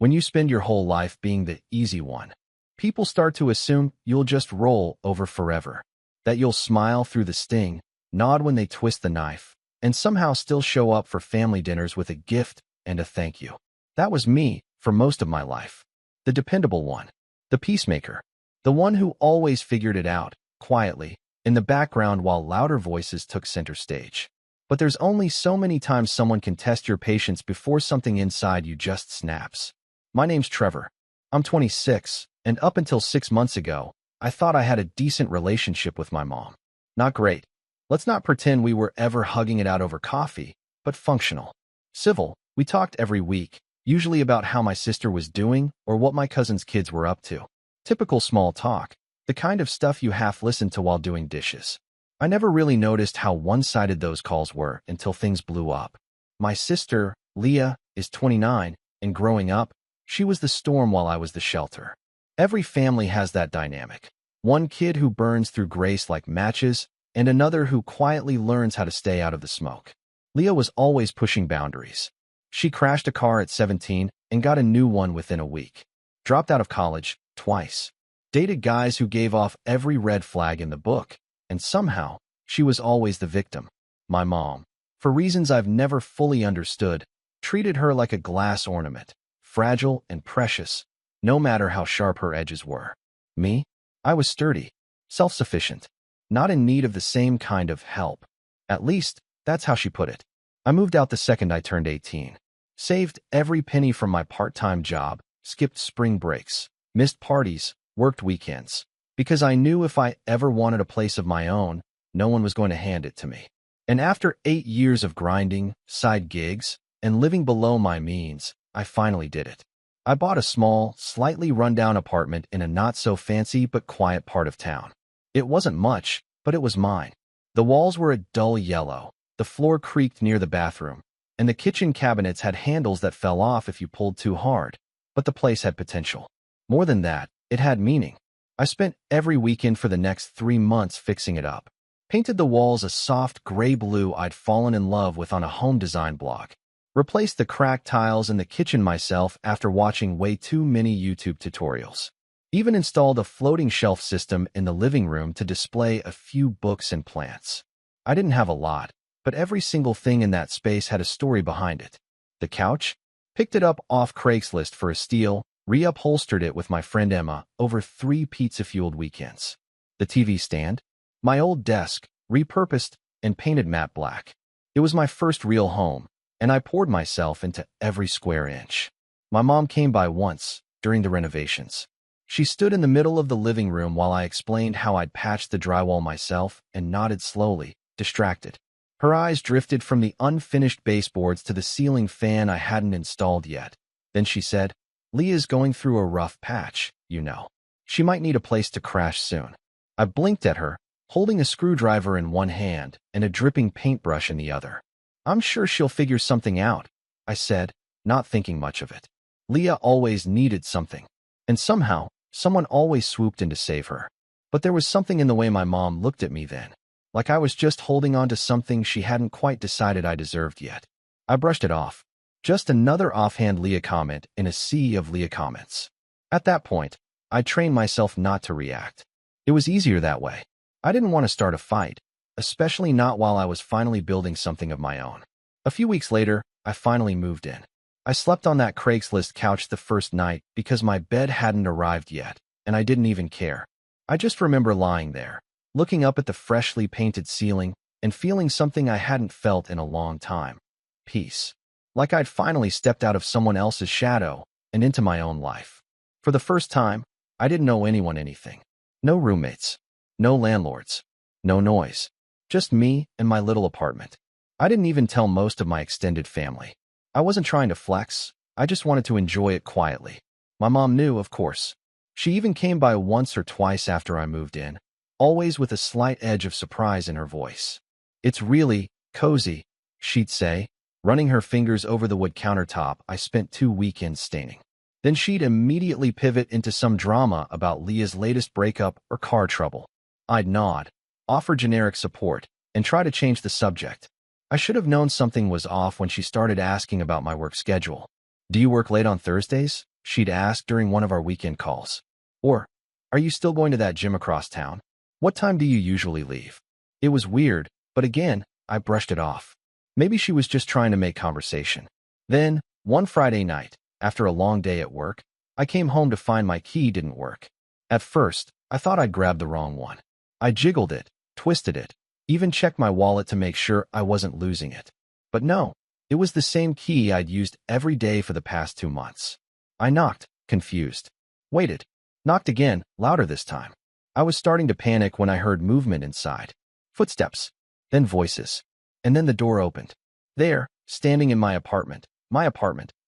When you spend your whole life being the easy one, people start to assume you'll just roll over forever, that you'll smile through the sting, nod when they twist the knife, and somehow still show up for family dinners with a gift and a thank you. That was me for most of my life. The dependable one. The peacemaker. The one who always figured it out, quietly, in the background while louder voices took center stage. But there's only so many times someone can test your patience before something inside you just snaps. My name's Trevor. I'm 26, and up until 6 months ago, I thought I had a decent relationship with my mom. Not great. Let's not pretend we were ever hugging it out over coffee, but functional. Civil. We talked every week, usually about how my sister was doing or what my cousin's kids were up to. Typical small talk, the kind of stuff you half listen to while doing dishes. I never really noticed how one-sided those calls were until things blew up. My sister, Leah, is 29, and growing up, she was the storm while I was the shelter. Every family has that dynamic. One kid who burns through grace like matches, and another who quietly learns how to stay out of the smoke. Leah was always pushing boundaries. She crashed a car at 17 and got a new one within a week. Dropped out of college twice. Dated guys who gave off every red flag in the book, and somehow, she was always the victim. My mom, for reasons I've never fully understood, treated her like a glass ornament, fragile and precious, no matter how sharp her edges were. Me? I was sturdy, self-sufficient, not in need of the same kind of help. At least, that's how she put it. I moved out the second I turned 18. Saved every penny from my part-time job, skipped spring breaks, missed parties, worked weekends, because I knew if I ever wanted a place of my own, no one was going to hand it to me. And after 8 years of grinding, side gigs, and living below my means, I finally did it. I bought a small, slightly run-down apartment in a not-so-fancy but quiet part of town. It wasn't much, but it was mine. The walls were a dull yellow, the floor creaked near the bathroom, and the kitchen cabinets had handles that fell off if you pulled too hard. But the place had potential. More than that, it had meaning. I spent every weekend for the next 3 months fixing it up. Painted the walls a soft gray blue I'd fallen in love with on a home design blog. Replaced the cracked tiles in the kitchen myself after watching way too many YouTube tutorials. Even installed a floating shelf system in the living room to display a few books and plants. I didn't have a lot, but every single thing in that space had a story behind it. The couch? Picked it up off Craigslist for a steal, reupholstered it with my friend Emma over 3 pizza-fueled weekends. The TV stand? My old desk, repurposed and painted matte black. It was my first real home, and I poured myself into every square inch. My mom came by once, during the renovations. She stood in the middle of the living room while I explained how I'd patched the drywall myself and nodded slowly, distracted. Her eyes drifted from the unfinished baseboards to the ceiling fan I hadn't installed yet. Then she said, "Leah's going through a rough patch, you know. She might need a place to crash soon." I blinked at her, holding a screwdriver in one hand and a dripping paintbrush in the other. "I'm sure she'll figure something out," I said, not thinking much of it. Leah always needed something, and somehow, someone always swooped in to save her. But there was something in the way my mom looked at me then, like I was just holding on to something she hadn't quite decided I deserved yet. I brushed it off. Just another offhand Leah comment in a sea of Leah comments. At that point, I trained myself not to react. It was easier that way. I didn't want to start a fight, especially not while I was finally building something of my own. A few weeks later, I finally moved in. I slept on that Craigslist couch the first night because my bed hadn't arrived yet, and I didn't even care. I just remember lying there, looking up at the freshly painted ceiling and feeling something I hadn't felt in a long time. Peace. Like I'd finally stepped out of someone else's shadow and into my own life. For the first time, I didn't owe anyone anything. No roommates. No landlords. No noise. Just me and my little apartment. I didn't even tell most of my extended family. I wasn't trying to flex. I just wanted to enjoy it quietly. My mom knew, of course. She even came by once or twice after I moved in, always with a slight edge of surprise in her voice. "It's really cozy," she'd say, running her fingers over the wood countertop I spent 2 weekends staining. Then she'd immediately pivot into some drama about Leah's latest breakup or car trouble. I'd nod, offer generic support, and try to change the subject. I should have known something was off when she started asking about my work schedule. "Do you work late on Thursdays?" she'd ask during one of our weekend calls. Or, are you still going to that gym across town? What time do you usually leave? It was weird, but again, I brushed it off. Maybe she was just trying to make conversation. Then, one Friday night, after a long day at work, I came home to find my key didn't work. At first, I thought I'd grabbed the wrong one. I jiggled it, twisted it, even checked my wallet to make sure I wasn't losing it. But no, it was the same key I'd used every day for the past 2 months. I knocked, confused. Waited. Knocked again, louder this time. I was starting to panic when I heard movement inside. Footsteps. Then voices. And then the door opened. There, standing in my apartment,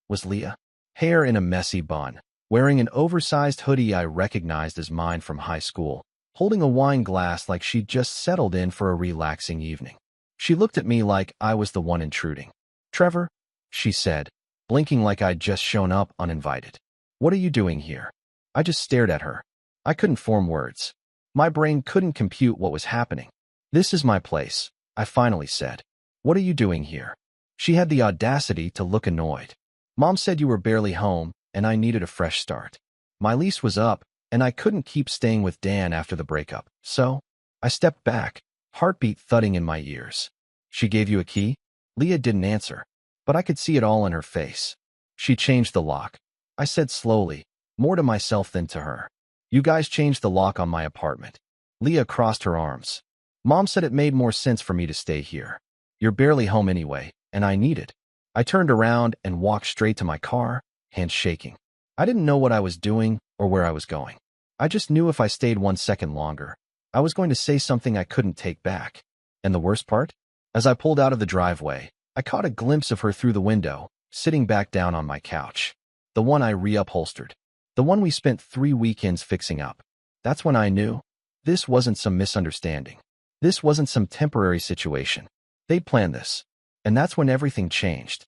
was Leah. Hair in a messy bun, wearing an oversized hoodie I recognized as mine from high school, holding a wine glass like she'd just settled in for a relaxing evening. She looked at me like I was the one intruding. "Trevor," she said, blinking like I'd just shown up uninvited. "What are you doing here?" I just stared at her. I couldn't form words. My brain couldn't compute what was happening. "This is my place," I finally said. "What are you doing here?" She had the audacity to look annoyed. "Mom said you were barely home, and I needed a fresh start. My lease was up, and I couldn't keep staying with Dan after the breakup, so I stepped back, heartbeat thudding in my ears. "She gave you a key?" Leah didn't answer, but I could see it all in her face. "She changed the lock," I said slowly, more to myself than to her. "You guys changed the lock on my apartment." Leah crossed her arms. "Mom said it made more sense for me to stay here. You're barely home anyway, and I need it." I turned around and walked straight to my car, hands shaking. I didn't know what I was doing or where I was going. I just knew if I stayed 1 second longer, I was going to say something I couldn't take back. And the worst part? As I pulled out of the driveway, I caught a glimpse of her through the window, sitting back down on my couch. The one I reupholstered. The one we spent 3 weekends fixing up. That's when I knew. This wasn't some misunderstanding. This wasn't some temporary situation. They'd planned this. And that's when everything changed.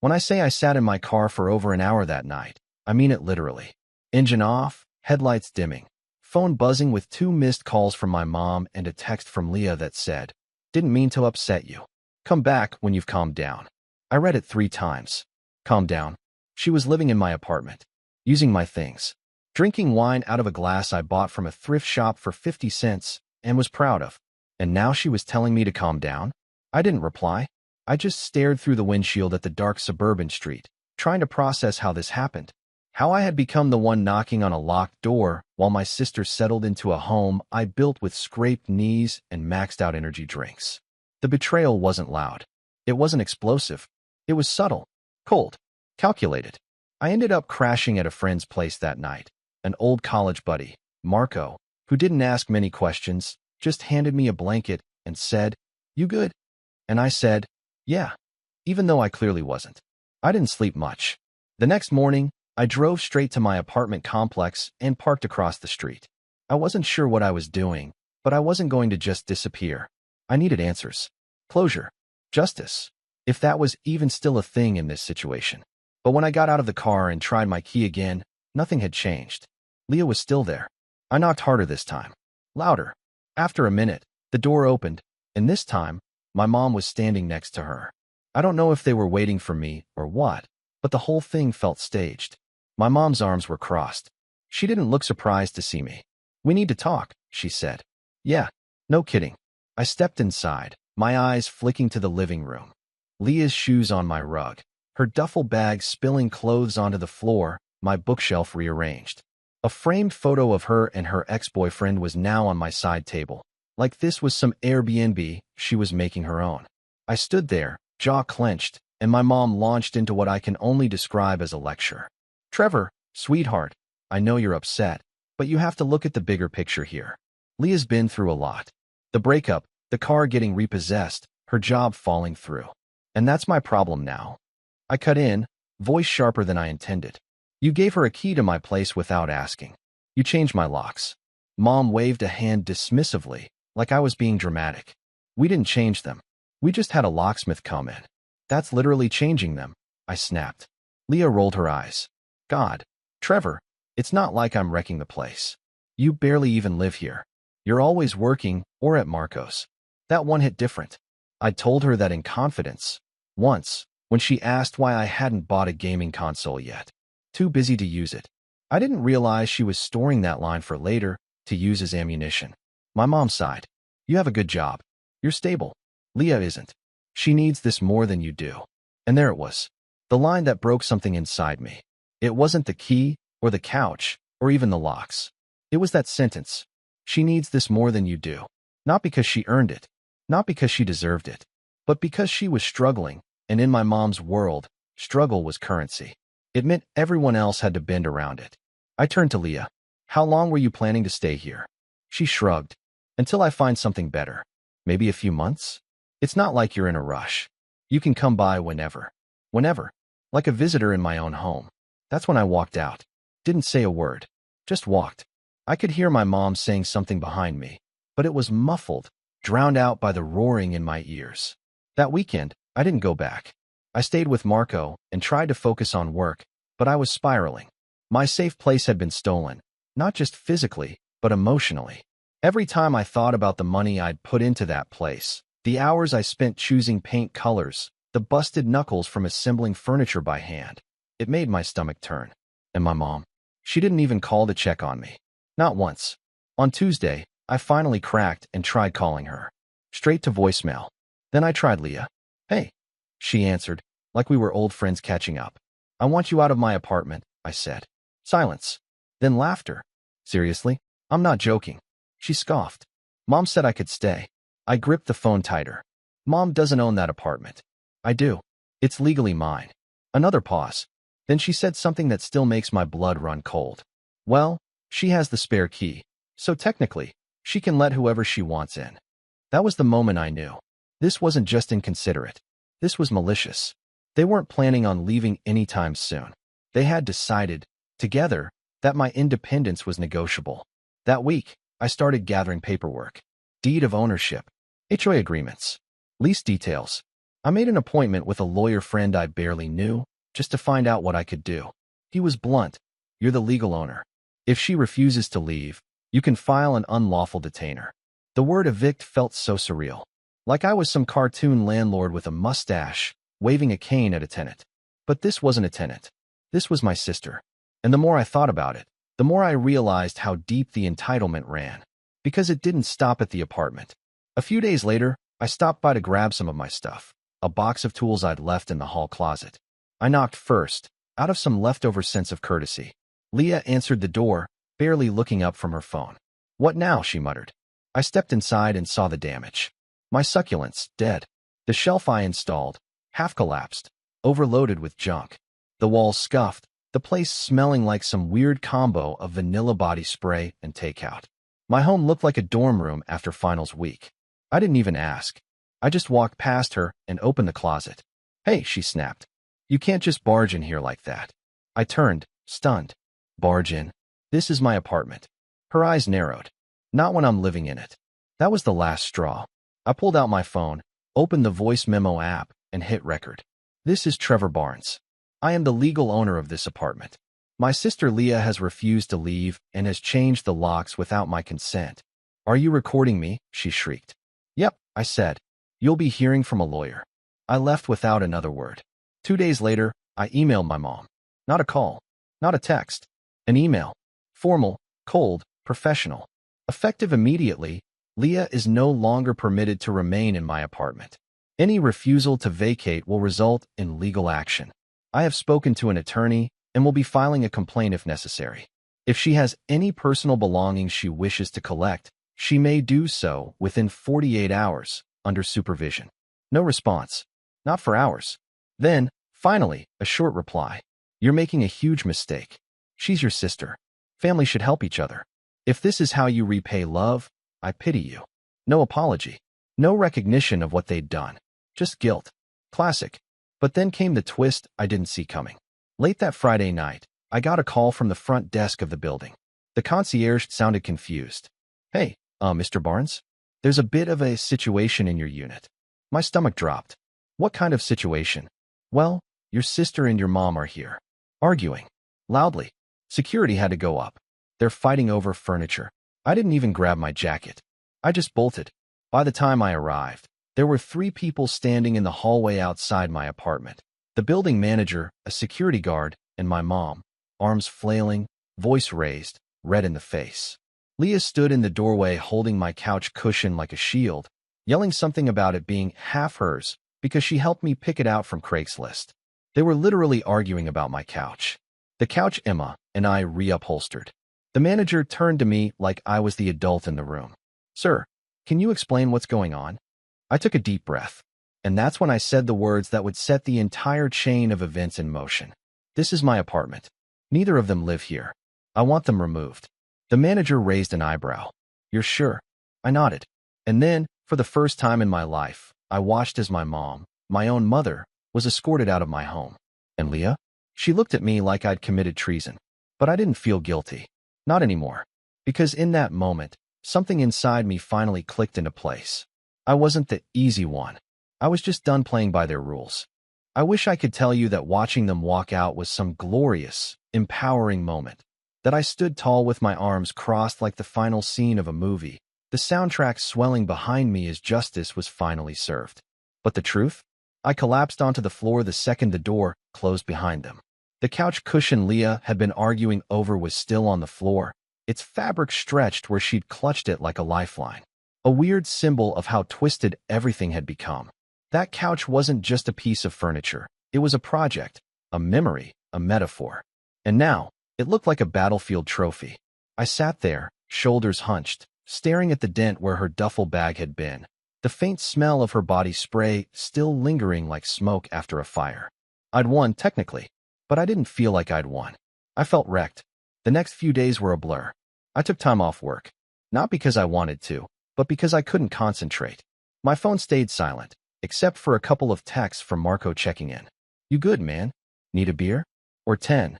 When I say I sat in my car for over an hour that night, I mean it literally. Engine off, headlights dimming, phone buzzing with 2 missed calls from my mom and a text from Leah that said, "Didn't mean to upset you. Come back when you've calmed down." I read it 3 times. Calm down. She was living in my apartment, using my things, drinking wine out of a glass I bought from a thrift shop for 50 cents and was proud of. And now she was telling me to calm down? I didn't reply. I just stared through the windshield at the dark suburban street, trying to process how this happened. How I had become the one knocking on a locked door while my sister settled into a home I built with scraped knees and maxed out energy drinks. The betrayal wasn't loud. It wasn't explosive. It was subtle, cold, calculated. I ended up crashing at a friend's place that night, an old college buddy, Marco, who didn't ask many questions, just handed me a blanket and said, "You good?" And I said, "Yeah," even though I clearly wasn't. I didn't sleep much. The next morning, I drove straight to my apartment complex and parked across the street. I wasn't sure what I was doing, but I wasn't going to just disappear. I needed answers. Closure. Justice. If that was even still a thing in this situation. But when I got out of the car and tried my key again, nothing had changed. Leah was still there. I knocked harder this time. Louder. After a minute, the door opened, and this time, my mom was standing next to her. I don't know if they were waiting for me or what, but the whole thing felt staged. My mom's arms were crossed. She didn't look surprised to see me. "We need to talk," she said. "Yeah, no kidding." I stepped inside, my eyes flicking to the living room. Leah's shoes on my rug, her duffel bag spilling clothes onto the floor, my bookshelf rearranged. A framed photo of her and her ex-boyfriend was now on my side table, like this was some Airbnb she was making her own. I stood there, jaw clenched, and my mom launched into what I can only describe as a lecture. "Trevor, sweetheart, I know you're upset, but you have to look at the bigger picture here. Leah's been through a lot. The breakup, the car getting repossessed, her job falling through. And that's my problem now." I cut in, voice sharper than I intended. "You gave her a key to my place without asking. You changed my locks." Mom waved a hand dismissively, like I was being dramatic. "We didn't change them. We just had a locksmith come in." "That's literally changing them," I snapped. Leah rolled her eyes. "God, Trevor, it's not like I'm wrecking the place. You barely even live here. You're always working or at Marco's." That one hit different. I'd told her that in confidence, once, when she asked why I hadn't bought a gaming console yet. Too busy to use it. I didn't realize she was storing that line for later to use as ammunition. My mom sighed. You have a good job. You're stable. Leah isn't. She needs this more than you do. And there it was. The line that broke something inside me. It wasn't the key, or the couch, or even the locks. It was that sentence. She needs this more than you do. Not because she earned it. Not because she deserved it. But because she was struggling, and in my mom's world, struggle was currency. It meant everyone else had to bend around it. I turned to Leah. How long were you planning to stay here? She shrugged. Until I find something better. Maybe a few months? It's not like you're in a rush. You can come by whenever. Whenever. Like a visitor in my own home. That's when I walked out. Didn't say a word. Just walked. I could hear my mom saying something behind me, but it was muffled, drowned out by the roaring in my ears. That weekend, I didn't go back. I stayed with Marco and tried to focus on work, but I was spiraling. My safe place had been stolen, not just physically, but emotionally. Every time I thought about the money I'd put into that place, the hours I spent choosing paint colors, the busted knuckles from assembling furniture by hand, it made my stomach turn. And my mom? She didn't even call to check on me. Not once. On Tuesday, I finally cracked and tried calling her. Straight to voicemail. Then I tried Leah. Hey. She answered, like we were old friends catching up. I want you out of my apartment, I said. Silence. Then laughter. Seriously? I'm not joking. She scoffed. Mom said I could stay. I gripped the phone tighter. Mom doesn't own that apartment. I do. It's legally mine. Another pause. Then she said something that still makes my blood run cold. Well, she has the spare key. So technically, she can let whoever she wants in. That was the moment I knew. This wasn't just inconsiderate. This was malicious. They weren't planning on leaving anytime soon. They had decided, together, that my independence was negotiable. That week, I started gathering paperwork. Deed of ownership. HOA agreements. Lease details. I made an appointment with a lawyer friend I barely knew, just to find out what I could do. He was blunt. You're the legal owner. If she refuses to leave, you can file an unlawful detainer. The word evict felt so surreal. Like I was some cartoon landlord with a mustache, waving a cane at a tenant. But this wasn't a tenant. This was my sister. And the more I thought about it, the more I realized how deep the entitlement ran. Because it didn't stop at the apartment. A few days later, I stopped by to grab some of my stuff, a box of tools I'd left in the hall closet. I knocked first, out of some leftover sense of courtesy. Leah answered the door, barely looking up from her phone. What now? She muttered. I stepped inside and saw the damage. My succulents, dead. The shelf I installed, half collapsed, overloaded with junk. The walls scuffed, the place smelling like some weird combo of vanilla body spray and takeout. My home looked like a dorm room after finals week. I didn't even ask. I just walked past her and opened the closet. Hey, she snapped. You can't just barge in here like that. I turned, stunned. Barge in? This is my apartment. Her eyes narrowed. Not when I'm living in it. That was the last straw. I pulled out my phone, opened the voice memo app, and hit record. This is Trevor Barnes. I am the legal owner of this apartment. My sister Leah has refused to leave and has changed the locks without my consent. Are you recording me? She shrieked. Yep, I said. You'll be hearing from a lawyer. I left without another word. 2 days later, I emailed my mom. Not a call. Not a text. An email. Formal, cold, professional. Effective immediately, Leah is no longer permitted to remain in my apartment. Any refusal to vacate will result in legal action. I have spoken to an attorney and will be filing a complaint if necessary. If she has any personal belongings she wishes to collect, she may do so within 48 hours, under supervision. No response. Not for hours. Then, finally, a short reply. You're making a huge mistake. She's your sister. Family should help each other. If this is how you repay love, I pity you. No apology. No recognition of what they'd done. Just guilt. Classic. But then came the twist I didn't see coming. Late that Friday night, I got a call from the front desk of the building. The concierge sounded confused. Hey, Mr. Barnes? There's a bit of a situation in your unit. My stomach dropped. What kind of situation? Well, your sister and your mom are here. Arguing. Loudly. Security had to go up. They're fighting over furniture. I didn't even grab my jacket. I just bolted. By the time I arrived, there were 3 people standing in the hallway outside my apartment. The building manager, a security guard, and my mom. arms flailing, voice raised, red in the face. Leah stood in the doorway holding my couch cushion like a shield, yelling something about it being half hers because she helped me pick it out from Craigslist. They were literally arguing about my couch. The couch Emma and I reupholstered. The manager turned to me like I was the adult in the room. "Sir, can you explain what's going on?" I took a deep breath, and that's when I said the words that would set the entire chain of events in motion. "This is my apartment. Neither of them live here. I want them removed." The manager raised an eyebrow. "You're sure?" I nodded. And then, for the first time in my life, I watched as my mom, my own mother, was escorted out of my home. And Leah? She looked at me like I'd committed treason. But I didn't feel guilty. Not anymore. Because in that moment, something inside me finally clicked into place. I wasn't the easy one. I was just done playing by their rules. I wish I could tell you that watching them walk out was some glorious, empowering moment. That I stood tall with my arms crossed like the final scene of a movie, the soundtrack swelling behind me as justice was finally served. But the truth? I collapsed onto the floor the second the door closed behind them. The couch cushion Leah had been arguing over was still on the floor, its fabric stretched where she'd clutched it like a lifeline. A weird symbol of how twisted everything had become. That couch wasn't just a piece of furniture. It was a project, a memory, a metaphor. And now, it looked like a battlefield trophy. I sat there, shoulders hunched, staring at the dent where her duffel bag had been, the faint smell of her body spray still lingering like smoke after a fire. I'd won, technically, but I didn't feel like I'd won. I felt wrecked. The next few days were a blur. I took time off work, not because I wanted to, but because I couldn't concentrate. My phone stayed silent, except for a couple of texts from Marco checking in. "You good, man? Need a beer? Or 10?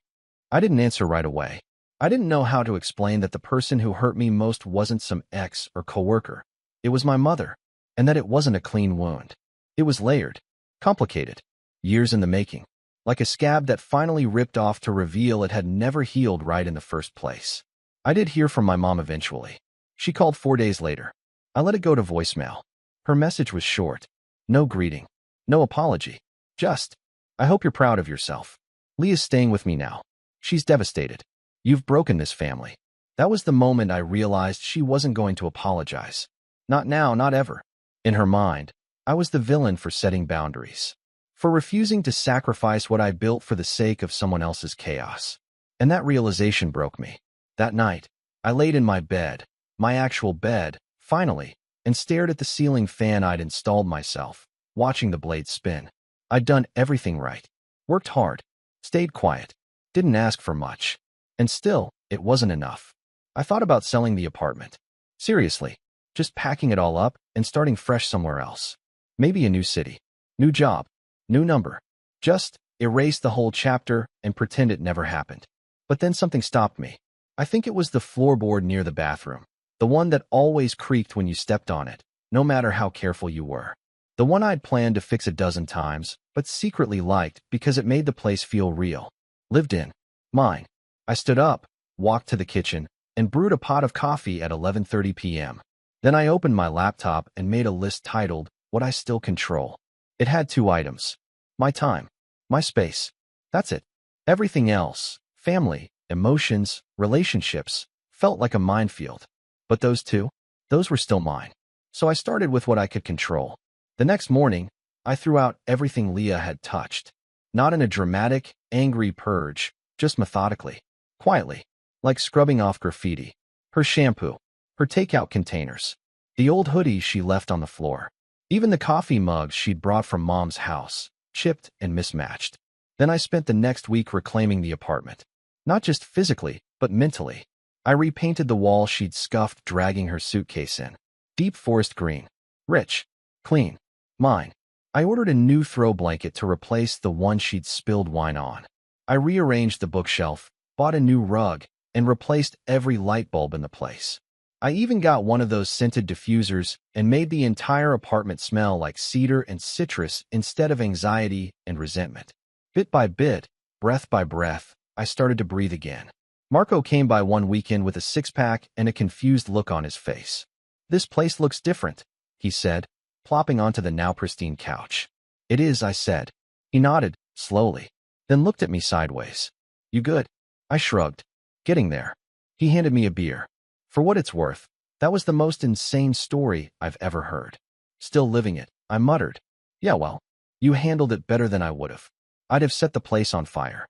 I didn't answer right away. I didn't know how to explain that the person who hurt me most wasn't some ex or coworker. It was my mother, and that it wasn't a clean wound. It was layered, complicated, years in the making, like a scab that finally ripped off to reveal it had never healed right in the first place. I did hear from my mom eventually. She called 4 days later. I let it go to voicemail. Her message was short. No greeting. No apology. Just, "I hope you're proud of yourself. Leah's staying with me now. She's devastated. You've broken this family." That was the moment I realized she wasn't going to apologize. Not now, not ever. In her mind, I was the villain for setting boundaries, for refusing to sacrifice what I built for the sake of someone else's chaos. And that realization broke me. That night, I laid in my bed, my actual bed, finally, and stared at the ceiling fan I'd installed myself, watching the blades spin. I'd done everything right. Worked hard. Stayed quiet. Didn't ask for much. And still, it wasn't enough. I thought about selling the apartment. Seriously, just packing it all up and starting fresh somewhere else. Maybe a new city, new job, new number. Just erase the whole chapter and pretend it never happened. But then something stopped me. I think it was the floorboard near the bathroom, the one that always creaked when you stepped on it, no matter how careful you were. The one I'd planned to fix a dozen times, but secretly liked because it made the place feel real. Lived in. Mine. I stood up, walked to the kitchen, and brewed a pot of coffee at 11:30 p.m. Then I opened my laptop and made a list titled, "What I Still Control." It had 2 items. My time. My space. That's it. Everything else, family, emotions, relationships, felt like a minefield. But those 2? Those were still mine. So I started with what I could control. The next morning, I threw out everything Leah had touched. Not in a dramatic, angry purge, just methodically, quietly, like scrubbing off graffiti. Her shampoo, her takeout containers, the old hoodies she left on the floor, even the coffee mugs she'd brought from Mom's house, chipped and mismatched. Then I spent the next week reclaiming the apartment. Not just physically, but mentally. I repainted the wall she'd scuffed dragging her suitcase in. Deep forest green. Rich. Clean. Mine. I ordered a new throw blanket to replace the one she'd spilled wine on. I rearranged the bookshelf, bought a new rug, and replaced every light bulb in the place. I even got one of those scented diffusers and made the entire apartment smell like cedar and citrus instead of anxiety and resentment. Bit by bit, breath by breath, I started to breathe again. Marco came by one weekend with a 6-pack and a confused look on his face. "This place looks different," he said, plopping onto the now pristine couch. "It is," I said. He nodded, slowly, then looked at me sideways. "You good?" I shrugged. Getting there. He handed me a beer. For what it's worth, that was the most insane story I've ever heard. Still living it, I muttered. Yeah, well, you handled it better than I would have. I'd have set the place on fire.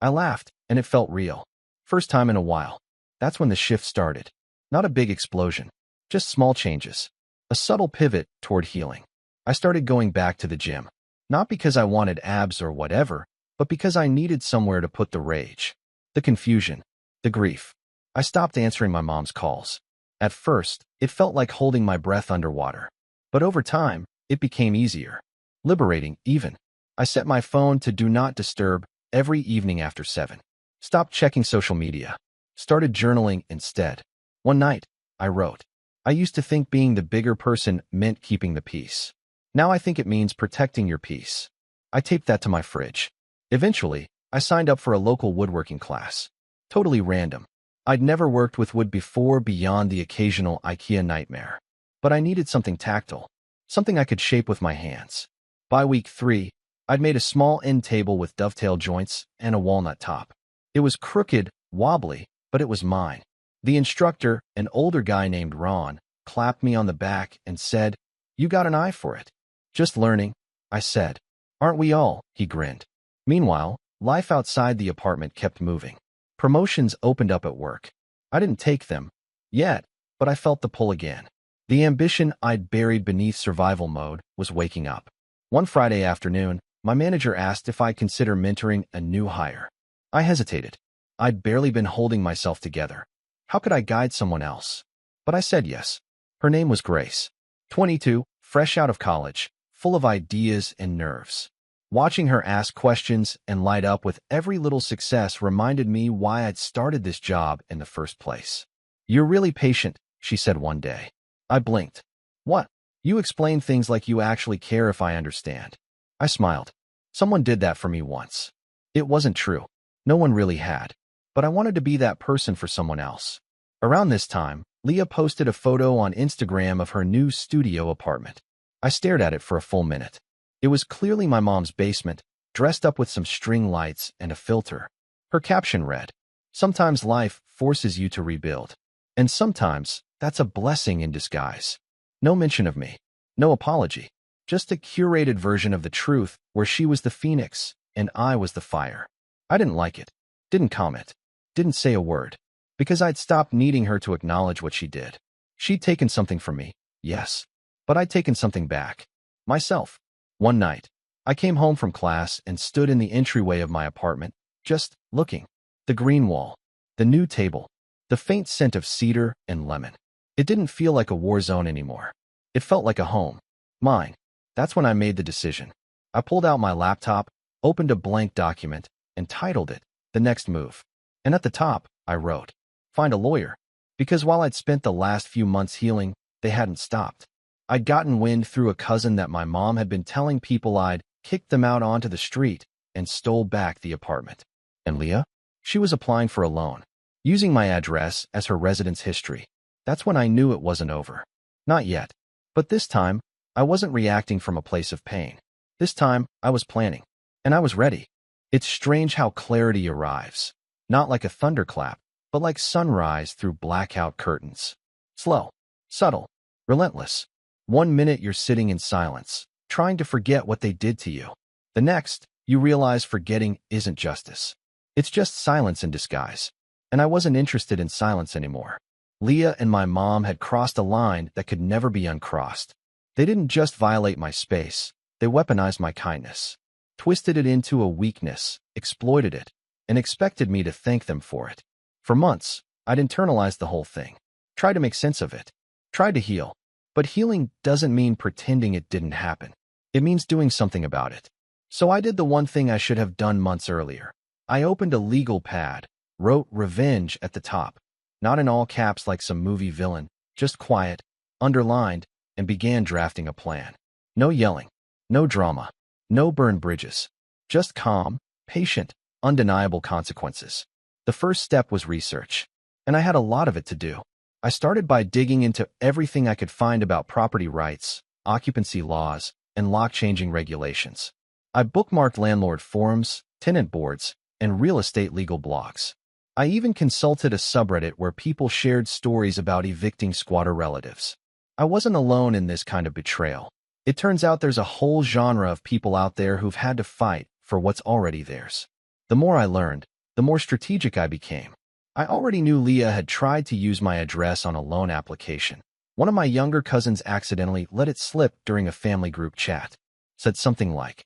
I laughed, and it felt real. First time in a while. That's when the shift started. Not a big explosion. Just small changes. A subtle pivot toward healing. I started going back to the gym. Not because I wanted abs or whatever, but because I needed somewhere to put the rage. The confusion. The grief. I stopped answering my mom's calls. At first, it felt like holding my breath underwater. But over time, it became easier. Liberating, even. I set my phone to do not disturb every evening after 7. Stopped checking social media. Started journaling instead. One night, I wrote. I used to think being the bigger person meant keeping the peace. Now I think it means protecting your peace. I taped that to my fridge. Eventually, I signed up for a local woodworking class. Totally random. I'd never worked with wood before beyond the occasional IKEA nightmare. But I needed something tactile. Something I could shape with my hands. By week 3, I'd made a small end table with dovetail joints and a walnut top. It was crooked, wobbly, but it was mine. The instructor, an older guy named Ron, clapped me on the back and said, "You got an eye for it." "Just learning," I said. "Aren't we all?" he grinned. Meanwhile, life outside the apartment kept moving. Promotions opened up at work. I didn't take them yet, but I felt the pull again. The ambition I'd buried beneath survival mode was waking up. One Friday afternoon, my manager asked if I'd consider mentoring a new hire. I hesitated. I'd barely been holding myself together. How could I guide someone else? But I said yes. Her name was Grace. 22, fresh out of college, full of ideas and nerves. Watching her ask questions and light up with every little success reminded me why I'd started this job in the first place. "You're really patient," she said one day. I blinked. "What? You explain things like you actually care if I understand." I smiled. Someone did that for me once. It wasn't true. No one really had. But I wanted to be that person for someone else. Around this time, Leah posted a photo on Instagram of her new studio apartment. I stared at it for a full minute. It was clearly my mom's basement, dressed up with some string lights and a filter. Her caption read, "Sometimes life forces you to rebuild. And sometimes that's a blessing in disguise." No mention of me. No apology. Just a curated version of the truth where she was the phoenix and I was the fire. I didn't like it. Didn't comment. Didn't say a word. Because I'd stopped needing her to acknowledge what she did. She'd taken something from me, yes. But I'd taken something back. Myself. One night, I came home from class and stood in the entryway of my apartment, just looking. The green wall. The new table. The faint scent of cedar and lemon. It didn't feel like a war zone anymore. It felt like a home. Mine. That's when I made the decision. I pulled out my laptop, opened a blank document, and titled it, "The Next Move." And at the top, I wrote, "Find a lawyer." Because while I'd spent the last few months healing, they hadn't stopped. I'd gotten wind through a cousin that my mom had been telling people I'd kicked them out onto the street and stole back the apartment. And Leah? She was applying for a loan, using my address as her residence history. That's when I knew it wasn't over. Not yet. But this time, I wasn't reacting from a place of pain. This time, I was planning. And I was ready. It's strange how clarity arrives. Not like a thunderclap, but like sunrise through blackout curtains. Slow, subtle, relentless. One minute you're sitting in silence, trying to forget what they did to you. The next, you realize forgetting isn't justice. It's just silence in disguise. And I wasn't interested in silence anymore. Leah and my mom had crossed a line that could never be uncrossed. They didn't just violate my space, they weaponized my kindness. Twisted it into a weakness, exploited it, and expected me to thank them for it. For months, I'd internalized the whole thing. Tried to make sense of it. Tried to heal. But healing doesn't mean pretending it didn't happen. It means doing something about it. So I did the one thing I should have done months earlier. I opened a legal pad, wrote "Revenge" at the top, not in all caps like some movie villain, just quiet, underlined, and began drafting a plan. No yelling, no drama, no burned bridges. Just calm, patient, undeniable consequences. The first step was research, and I had a lot of it to do. I started by digging into everything I could find about property rights, occupancy laws, and lock-changing regulations. I bookmarked landlord forums, tenant boards, and real estate legal blogs. I even consulted a subreddit where people shared stories about evicting squatter relatives. I wasn't alone in this kind of betrayal. It turns out there's a whole genre of people out there who've had to fight for what's already theirs. The more I learned, the more strategic I became. I already knew Leah had tried to use my address on a loan application. One of my younger cousins accidentally let it slip during a family group chat. Said something like,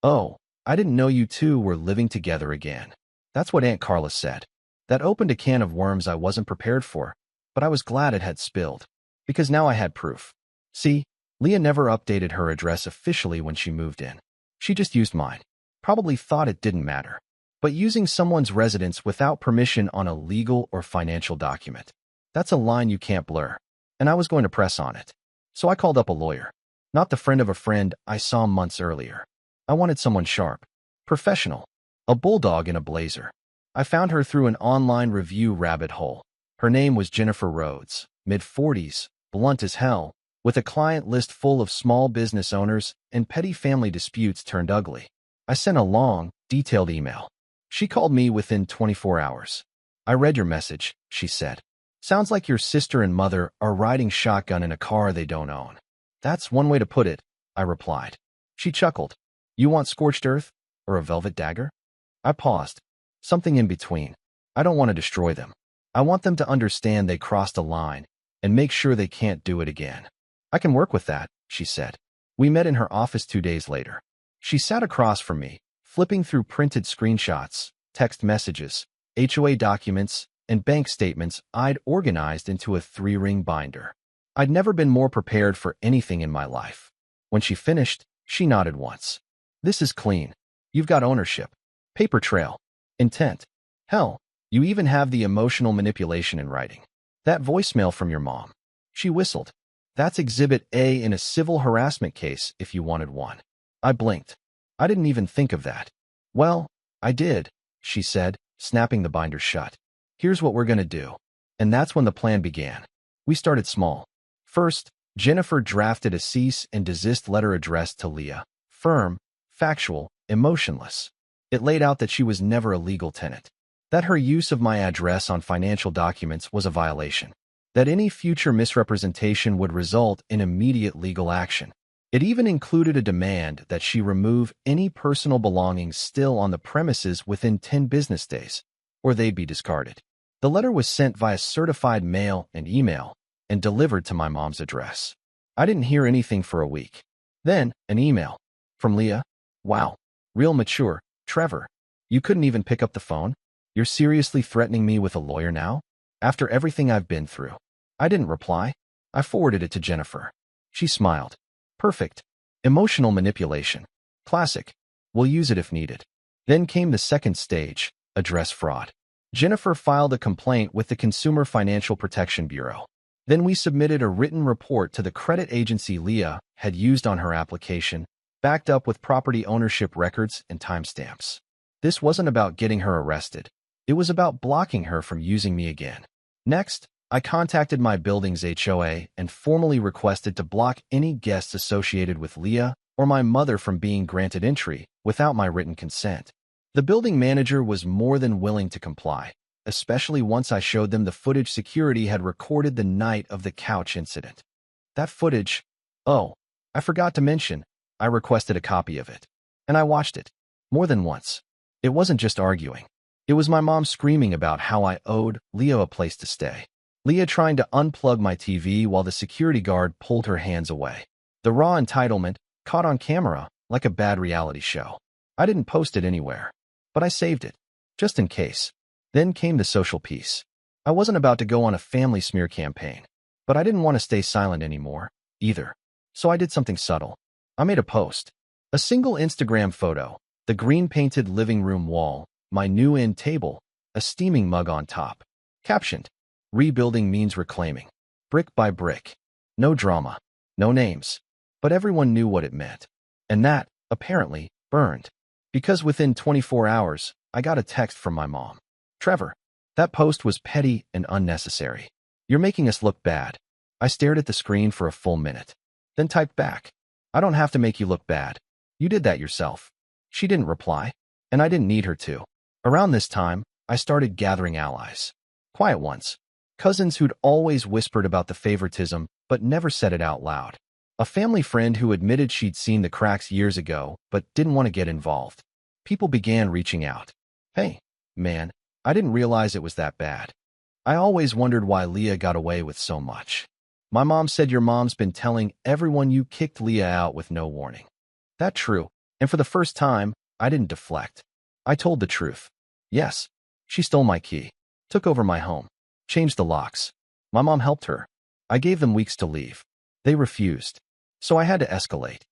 "Oh, I didn't know you two were living together again." That's what Aunt Carla said. That opened a can of worms I wasn't prepared for, but I was glad it had spilled, because now I had proof. See, Leah never updated her address officially when she moved in. She just used mine. Probably thought it didn't matter. But using someone's residence without permission on a legal or financial document, that's a line you can't blur. And I was going to press on it. So I called up a lawyer. Not the friend of a friend I saw months earlier. I wanted someone sharp, professional, a bulldog in a blazer. I found her through an online review rabbit hole. Her name was Jennifer Rhodes, mid-40s, blunt as hell, with a client list full of small business owners and petty family disputes turned ugly. I sent a long, detailed email. She called me within 24 hours. "I read your message," she said. "Sounds like your sister and mother are riding shotgun in a car they don't own." "That's one way to put it," I replied. She chuckled. "You want scorched earth or a velvet dagger?" I paused. Something in between. I don't want to destroy them. I want them to understand they crossed a line and make sure they can't do it again. "I can work with that," she said. We met in her office 2 days later. She sat across from me, flipping through printed screenshots, text messages, HOA documents, and bank statements I'd organized into a 3-ring binder. I'd never been more prepared for anything in my life. When she finished, she nodded once. "This is clean. You've got ownership, paper trail, intent. Hell, you even have the emotional manipulation in writing. That voicemail from your mom." She whistled. "That's Exhibit A in a civil harassment case if you wanted one." I blinked. I didn't even think of that. "Well, I did," she said, snapping the binder shut. "Here's what we're going to do." And that's when the plan began. We started small. First, Jennifer drafted a cease and desist letter addressed to Leah. Firm, factual, emotionless. It laid out that she was never a legal tenant. That her use of my address on financial documents was a violation. That any future misrepresentation would result in immediate legal action. It even included a demand that she remove any personal belongings still on the premises within 10 business days, or they'd be discarded. The letter was sent via certified mail and email, and delivered to my mom's address. I didn't hear anything for a week. Then, an email. From Leah. "Wow. Real mature. Trevor. You couldn't even pick up the phone? You're seriously threatening me with a lawyer now? After everything I've been through?" I didn't reply. I forwarded it to Jennifer. She smiled. "Perfect. Emotional manipulation. Classic. We'll use it if needed." Then came the second stage, address fraud. Jennifer filed a complaint with the Consumer Financial Protection Bureau. Then we submitted a written report to the credit agency Leah had used on her application, backed up with property ownership records and timestamps. This wasn't about getting her arrested. It was about blocking her from using me again. Next, I contacted my building's HOA and formally requested to block any guests associated with Leah or my mother from being granted entry without my written consent. The building manager was more than willing to comply, especially once I showed them the footage security had recorded the night of the couch incident. That footage, oh, I forgot to mention, I requested a copy of it. And I watched it. More than once. It wasn't just arguing. It was my mom screaming about how I owed Leah a place to stay. Leah trying to unplug my TV while the security guard pulled her hands away. The raw entitlement, caught on camera, like a bad reality show. I didn't post it anywhere, but I saved it, just in case. Then came the social piece. I wasn't about to go on a family smear campaign, but I didn't want to stay silent anymore, either. So I did something subtle. I made a post. A single Instagram photo, the green-painted living room wall, my new end table, a steaming mug on top. Captioned, "Rebuilding means reclaiming. Brick by brick." No drama, no names. But everyone knew what it meant. And that, apparently, burned. Because within 24 hours, I got a text from my mom. "Trevor, that post was petty and unnecessary. You're making us look bad." I stared at the screen for a full minute. Then typed back, "I don't have to make you look bad. You did that yourself." She didn't reply, and I didn't need her to. Around this time, I started gathering allies. Quiet ones. Cousins who'd always whispered about the favoritism, but never said it out loud. A family friend who admitted she'd seen the cracks years ago, but didn't want to get involved. People began reaching out. Hey, man, I didn't realize it was that bad. I always wondered why Leah got away with so much. My mom said your mom's been telling everyone you kicked Leah out with no warning. That true, and for the first time, I didn't deflect. I told the truth. Yes, she stole my key, took over my home, changed the locks. My mom helped her. I gave them weeks to leave. They refused. So I had to escalate.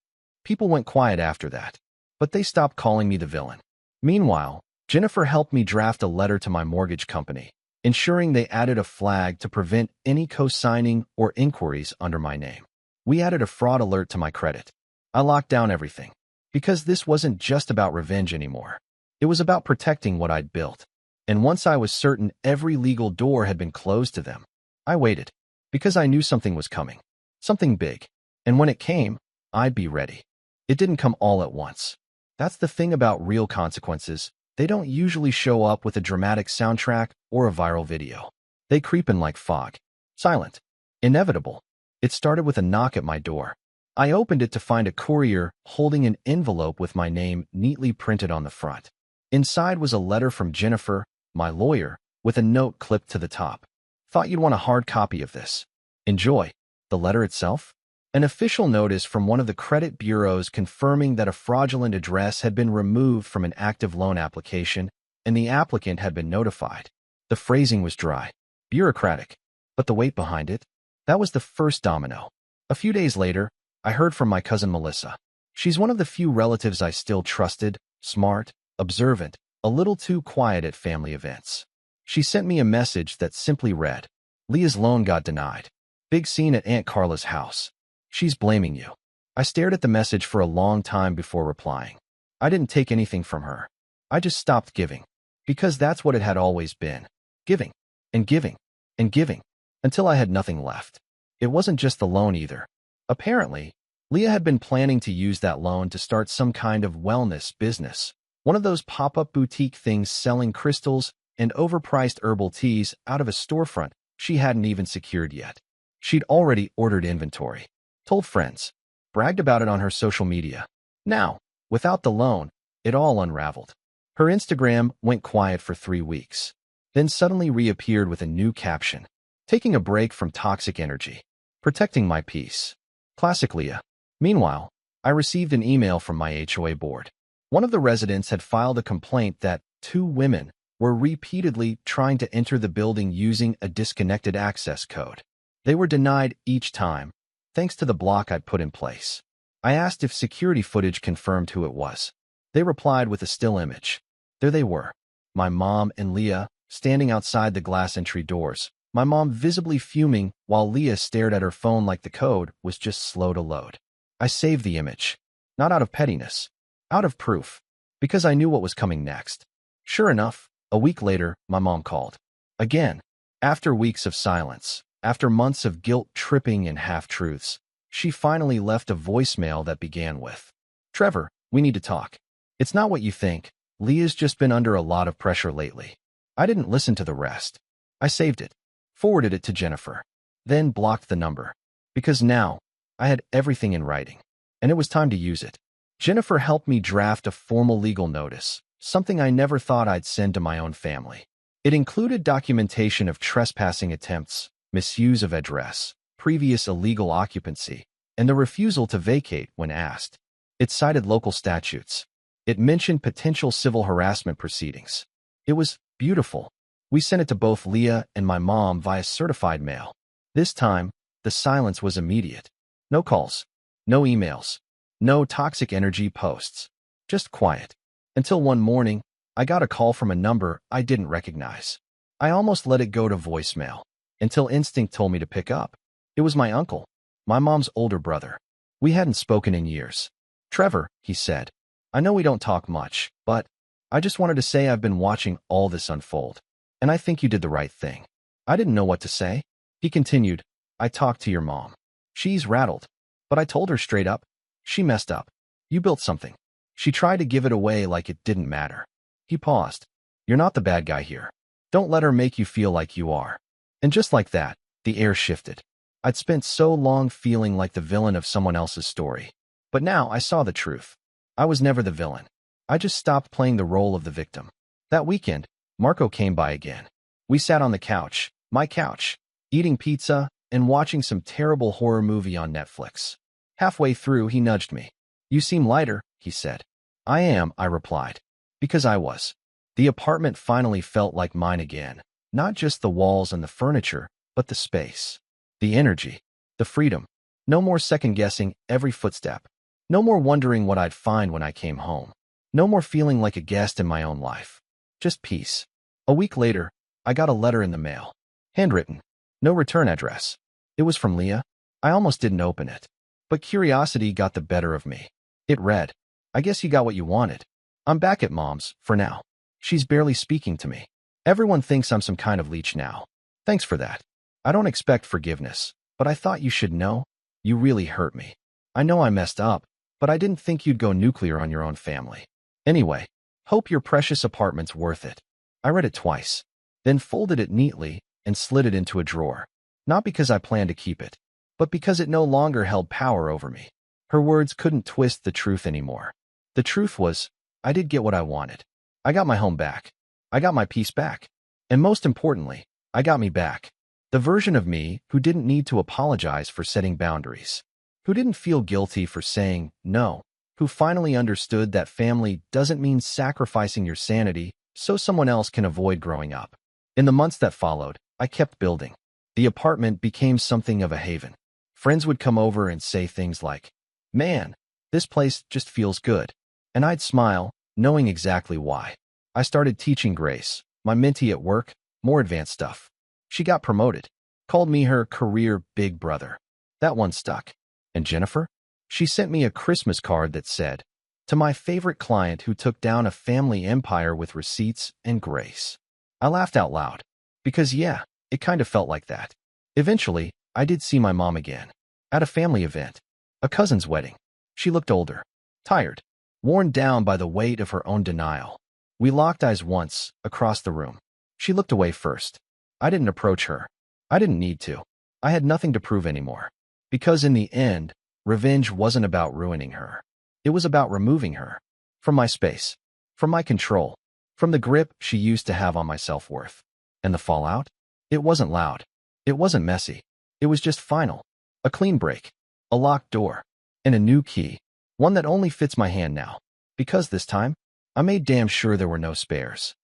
People went quiet after that, but they stopped calling me the villain. Meanwhile, Jennifer helped me draft a letter to my mortgage company, ensuring they added a flag to prevent any co-signing or inquiries under my name. We added a fraud alert to my credit. I locked down everything, because this wasn't just about revenge anymore. It was about protecting what I'd built. And once I was certain every legal door had been closed to them, I waited, because I knew something was coming. Something big. And when it came, I'd be ready. It didn't come all at once. That's the thing about real consequences. They don't usually show up with a dramatic soundtrack or a viral video. They creep in like fog. Silent. Inevitable. It started with a knock at my door. I opened it to find a courier holding an envelope with my name neatly printed on the front. Inside was a letter from Jennifer, my lawyer, with a note clipped to the top. Thought you'd want a hard copy of this. Enjoy. The letter itself? An official notice from one of the credit bureaus confirming that a fraudulent address had been removed from an active loan application and the applicant had been notified. The phrasing was dry, bureaucratic, but the weight behind it? That was the first domino. A few days later, I heard from my cousin Melissa. She's one of the few relatives I still trusted, smart, observant, a little too quiet at family events. She sent me a message that simply read, Leah's loan got denied. Big scene at Aunt Carla's house. She's blaming you. I stared at the message for a long time before replying. I didn't take anything from her. I just stopped giving. Because that's what it had always been. Giving. And giving. And giving. Until I had nothing left. It wasn't just the loan either. Apparently, Leah had been planning to use that loan to start some kind of wellness business. One of those pop-up boutique things selling crystals and overpriced herbal teas out of a storefront she hadn't even secured yet. She'd already ordered inventory, told friends, bragged about it on her social media. Now, without the loan, it all unraveled. Her Instagram went quiet for 3 weeks, then suddenly reappeared with a new caption, taking a break from toxic energy, protecting my peace. Classic Leah. Meanwhile, I received an email from my HOA board. One of the residents had filed a complaint that 2 women were repeatedly trying to enter the building using a disconnected access code. They were denied each time, thanks to the block I'd put in place. I asked if security footage confirmed who it was. They replied with a still image. There they were, my mom and Leah, standing outside the glass entry doors, my mom visibly fuming while Leah stared at her phone like the code was just slow to load. I saved the image, not out of pettiness, out of proof, because I knew what was coming next. Sure enough, a week later, my mom called. Again, after weeks of silence. After months of guilt-tripping and half-truths, she finally left a voicemail that began with, Trevor, we need to talk. It's not what you think. Leah's just been under a lot of pressure lately. I didn't listen to the rest. I saved it, forwarded it to Jennifer, then blocked the number. Because now, I had everything in writing, and it was time to use it. Jennifer helped me draft a formal legal notice, something I never thought I'd send to my own family. It included documentation of trespassing attempts, misuse of address, previous illegal occupancy, and the refusal to vacate when asked. It cited local statutes. It mentioned potential civil harassment proceedings. It was beautiful. We sent it to both Leah and my mom via certified mail. This time, the silence was immediate. No calls, no emails, no toxic energy posts. Just quiet. Until one morning, I got a call from a number I didn't recognize. I almost let it go to voicemail, until instinct told me to pick up. It was my uncle, my mom's older brother. We hadn't spoken in years. Trevor, he said, I know we don't talk much, but I just wanted to say I've been watching all this unfold, and I think you did the right thing. I didn't know what to say. He continued, I talked to your mom. She's rattled, but I told her straight up. She messed up. You built something. She tried to give it away like it didn't matter. He paused. You're not the bad guy here. Don't let her make you feel like you are. And just like that, the air shifted. I'd spent so long feeling like the villain of someone else's story. But now I saw the truth. I was never the villain. I just stopped playing the role of the victim. That weekend, Marco came by again. We sat on the couch, my couch, eating pizza and watching some terrible horror movie on Netflix. Halfway through, he nudged me. "You seem lighter," he said. "I am," I replied. Because I was. The apartment finally felt like mine again. Not just the walls and the furniture, but the space. The energy. The freedom. No more second-guessing every footstep. No more wondering what I'd find when I came home. No more feeling like a guest in my own life. Just peace. A week later, I got a letter in the mail. Handwritten. No return address. It was from Leah. I almost didn't open it. But curiosity got the better of me. It read, "I guess you got what you wanted. I'm back at Mom's, for now. She's barely speaking to me. Everyone thinks I'm some kind of leech now. Thanks for that. I don't expect forgiveness, but I thought you should know. You really hurt me. I know I messed up, but I didn't think you'd go nuclear on your own family. Anyway, hope your precious apartment's worth it." I read it twice, then folded it neatly and slid it into a drawer. Not because I planned to keep it, but because it no longer held power over me. Her words couldn't twist the truth anymore. The truth was, I did get what I wanted. I got my home back. I got my peace back. And most importantly, I got me back. The version of me who didn't need to apologize for setting boundaries. Who didn't feel guilty for saying no. Who finally understood that family doesn't mean sacrificing your sanity so someone else can avoid growing up. In the months that followed, I kept building. The apartment became something of a haven. Friends would come over and say things like, "Man, this place just feels good." And I'd smile, knowing exactly why. I started teaching Grace, my mentee at work, more advanced stuff. She got promoted, called me her career big brother. That one stuck. And Jennifer? She sent me a Christmas card that said, "To my favorite client who took down a family empire with receipts and grace." I laughed out loud. Because yeah, it kind of felt like that. Eventually, I did see my mom again. At a family event. A cousin's wedding. She looked older. Tired. Worn down by the weight of her own denial. We locked eyes once, across the room. She looked away first. I didn't approach her. I didn't need to. I had nothing to prove anymore. Because in the end, revenge wasn't about ruining her. It was about removing her. From my space. From my control. From the grip she used to have on my self-worth. And the fallout? It wasn't loud. It wasn't messy. It was just final. A clean break. A locked door. And a new key. One that only fits my hand now. Because this time, I made damn sure there were no spares.